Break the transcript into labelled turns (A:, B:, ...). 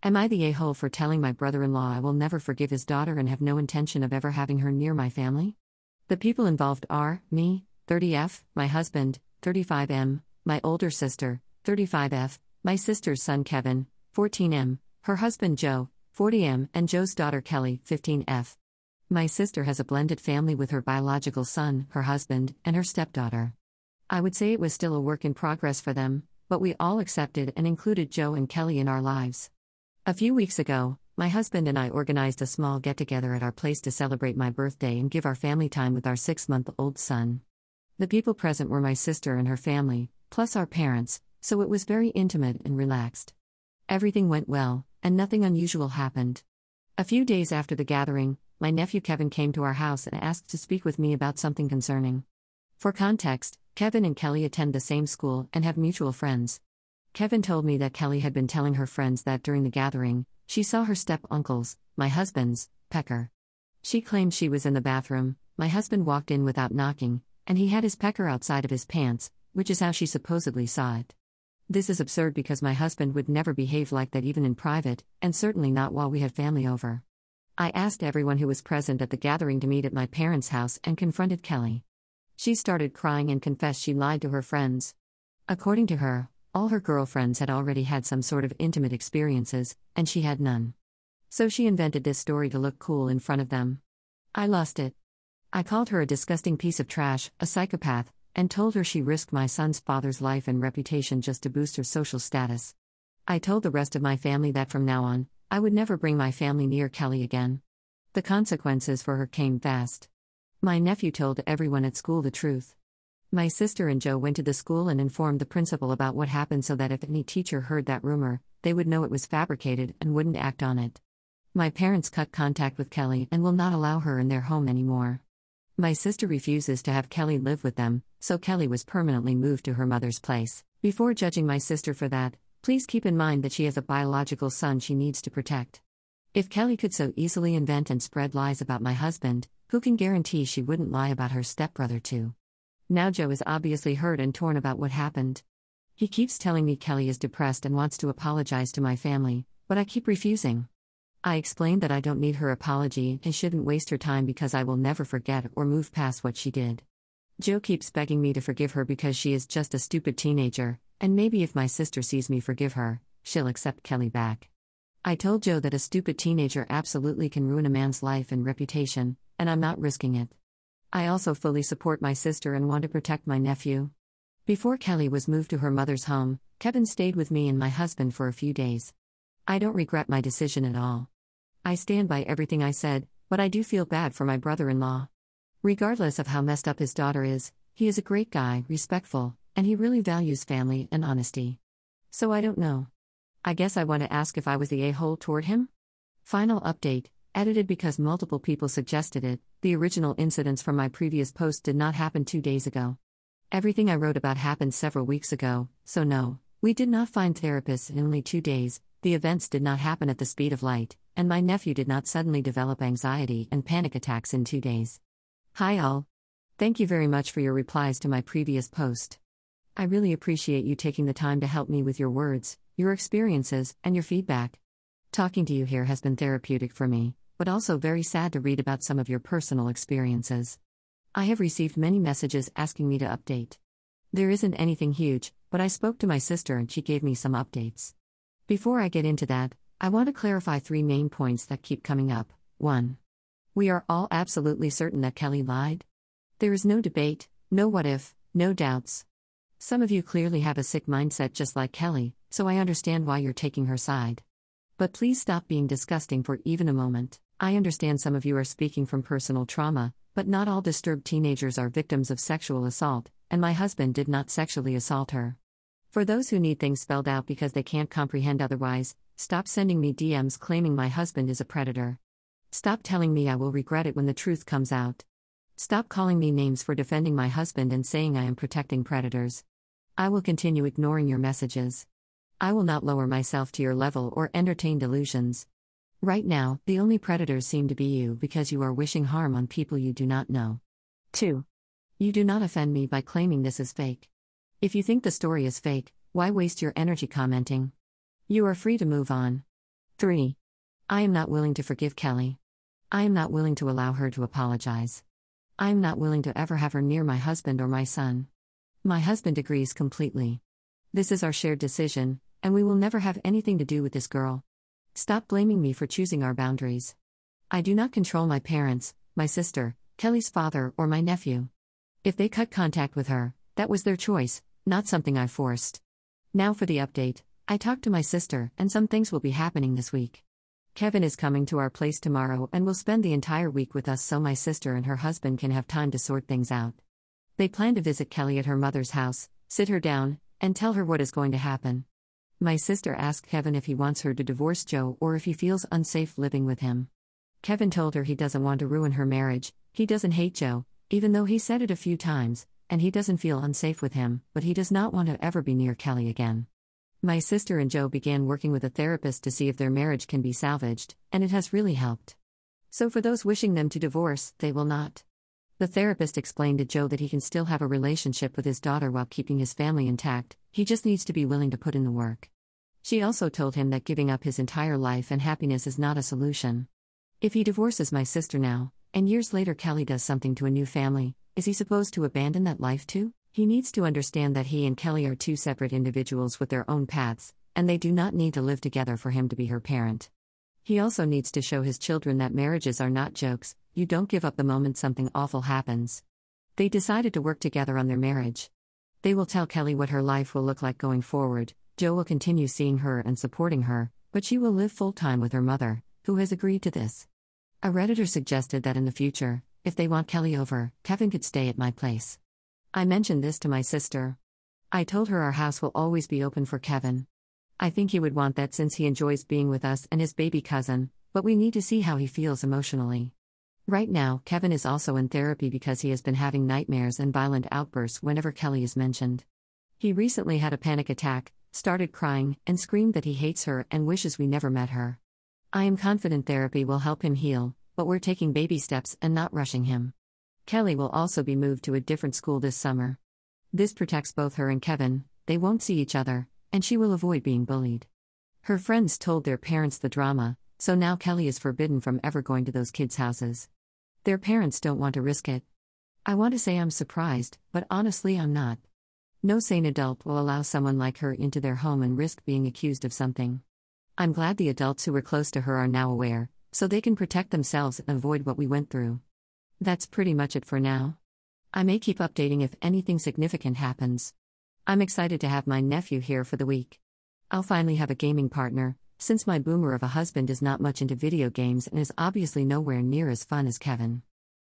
A: Am I the a-hole for telling my brother-in-law I will never forgive his daughter and have no intention of ever having her near my family? The people involved are, me, 30F, my husband, 35M, my older sister, 35F, my sister's son Kevin, 14M, her husband Joe, 40M, and Joe's daughter Kelly, 15F. My sister has a blended family with her biological son, her husband, and her stepdaughter. I would say it was still a work in progress for them, but we all accepted and included Joe and Kelly in our lives. A few weeks ago, my husband and I organized a small get-together at our place to celebrate my birthday and give our family time with our 6-month-old son. The people present were my sister and her family, plus our parents, so it was very intimate and relaxed. Everything went well, and nothing unusual happened. A few days after the gathering, my nephew Kevin came to our house and asked to speak with me about something concerning. For context, Kevin and Kelly attend the same school and have mutual friends. Kevin told me that Kelly had been telling her friends that during the gathering, she saw her step-uncle's, my husband's, pecker. She claimed she was in the bathroom, my husband walked in without knocking, and he had his pecker outside of his pants, which is how she supposedly saw it. This is absurd because my husband would never behave like that even in private, and certainly not while we had family over. I asked everyone who was present at the gathering to meet at my parents' house and confronted Kelly. She started crying and confessed she lied to her friends. According to her, all her girlfriends had already had some sort of intimate experiences, and she had none. So she invented this story to look cool in front of them. I lost it. I called her a disgusting piece of trash, a psychopath, and told her she risked my son's father's life and reputation just to boost her social status. I told the rest of my family that from now on, I would never bring my family near Kelly again. The consequences for her came fast. My nephew told everyone at school the truth. My sister and Joe went to the school and informed the principal about what happened so that if any teacher heard that rumor, they would know it was fabricated and wouldn't act on it. My parents cut contact with Kelly and will not allow her in their home anymore. My sister refuses to have Kelly live with them, so Kelly was permanently moved to her mother's place. Before judging my sister for that, please keep in mind that she has a biological son she needs to protect. If Kelly could so easily invent and spread lies about my husband, who can guarantee she wouldn't lie about her stepbrother too? Now Joe is obviously hurt and torn about what happened. He keeps telling me Kelly is depressed and wants to apologize to my family, but I keep refusing. I explained that I don't need her apology and shouldn't waste her time because I will never forget or move past what she did. Joe keeps begging me to forgive her because she is just a stupid teenager, and maybe if my sister sees me forgive her, she'll accept Kelly back. I told Joe that a stupid teenager absolutely can ruin a man's life and reputation, and I'm not risking it. I also fully support my sister and want to protect my nephew. Before Kelly was moved to her mother's home, Kevin stayed with me and my husband for a few days. I don't regret my decision at all. I stand by everything I said, but I do feel bad for my brother-in-law. Regardless of how messed up his daughter is, he is a great guy, respectful, and he really values family and honesty. So I don't know. I guess I want to ask if I was the a-hole toward him? Final update, edited because multiple people suggested it. The original incidents from my previous post did not happen 2 days ago. Everything I wrote about happened several weeks ago, so no, we did not find therapists in only 2 days, the events did not happen at the speed of light, and my nephew did not suddenly develop anxiety and panic attacks in 2 days. Hi all. Thank you very much for your replies to my previous post. I really appreciate you taking the time to help me with your words, your experiences, and your feedback. Talking to you here has been therapeutic for me, but also very sad to read about some of your personal experiences. I have received many messages asking me to update. There isn't anything huge, but I spoke to my sister and she gave me some updates. Before I get into that, I want to clarify 3 main points that keep coming up. 1. We are all absolutely certain that Kelly lied. There is no debate, no what if, no doubts. Some of you clearly have a sick mindset just like Kelly, so I understand why you're taking her side. But please stop being disgusting for even a moment. I understand some of you are speaking from personal trauma, but not all disturbed teenagers are victims of sexual assault, and my husband did not sexually assault her. For those who need things spelled out because they can't comprehend otherwise, stop sending me DMs claiming my husband is a predator. Stop telling me I will regret it when the truth comes out. Stop calling me names for defending my husband and saying I am protecting predators. I will continue ignoring your messages. I will not lower myself to your level or entertain delusions. Right now, the only predators seem to be you because you are wishing harm on people you do not know. 2. You do not offend me by claiming this is fake. If you think the story is fake, why waste your energy commenting? You are free to move on. 3. I am not willing to forgive Kelly. I am not willing to allow her to apologize. I am not willing to ever have her near my husband or my son. My husband agrees completely. This is our shared decision, and we will never have anything to do with this girl. Stop blaming me for choosing our boundaries. I do not control my parents, my sister, Kelly's father, or my nephew. If they cut contact with her, that was their choice, not something I forced. Now for the update. I talked to my sister, and some things will be happening this week. Kevin is coming to our place tomorrow and will spend the entire week with us so my sister and her husband can have time to sort things out. They plan to visit Kelly at her mother's house, sit her down, and tell her what is going to happen. My sister asked Kevin if he wants her to divorce Joe or if he feels unsafe living with him. Kevin told her he doesn't want to ruin her marriage, he doesn't hate Joe, even though he said it a few times, and he doesn't feel unsafe with him, but he does not want to ever be near Kelly again. My sister and Joe began working with a therapist to see if their marriage can be salvaged, and it has really helped. So for those wishing them to divorce, they will not. The therapist explained to Joe that he can still have a relationship with his daughter while keeping his family intact, he just needs to be willing to put in the work. She also told him that giving up his entire life and happiness is not a solution. If he divorces my sister now, and years later Kelly does something to a new family, is he supposed to abandon that life too? He needs to understand that he and Kelly are two separate individuals with their own paths, and they do not need to live together for him to be her parent. He also needs to show his children that marriages are not jokes, you don't give up the moment something awful happens. They decided to work together on their marriage. They will tell Kelly what her life will look like going forward. Joe will continue seeing her and supporting her, but she will live full-time with her mother, who has agreed to this. A Redditor suggested that in the future, if they want Kelly over, Kevin could stay at my place. I mentioned this to my sister. I told her our house will always be open for Kevin. I think he would want that since he enjoys being with us and his baby cousin, but we need to see how he feels emotionally. Right now, Kevin is also in therapy because he has been having nightmares and violent outbursts whenever Kelly is mentioned. He recently had a panic attack, started crying, and screamed that he hates her and wishes we never met her. I am confident therapy will help him heal, but we're taking baby steps and not rushing him. Kelly will also be moved to a different school this summer. This protects both her and Kevin, they won't see each other, and she will avoid being bullied. Her friends told their parents the drama, so now Kelly is forbidden from ever going to those kids' houses. Their parents don't want to risk it. I want to say I'm surprised, but honestly I'm not. No sane adult will allow someone like her into their home and risk being accused of something. I'm glad the adults who were close to her are now aware, so they can protect themselves and avoid what we went through. That's pretty much it for now. I may keep updating if anything significant happens. I'm excited to have my nephew here for the week. I'll finally have a gaming partner, since my boomer of a husband is not much into video games and is obviously nowhere near as fun as Kevin.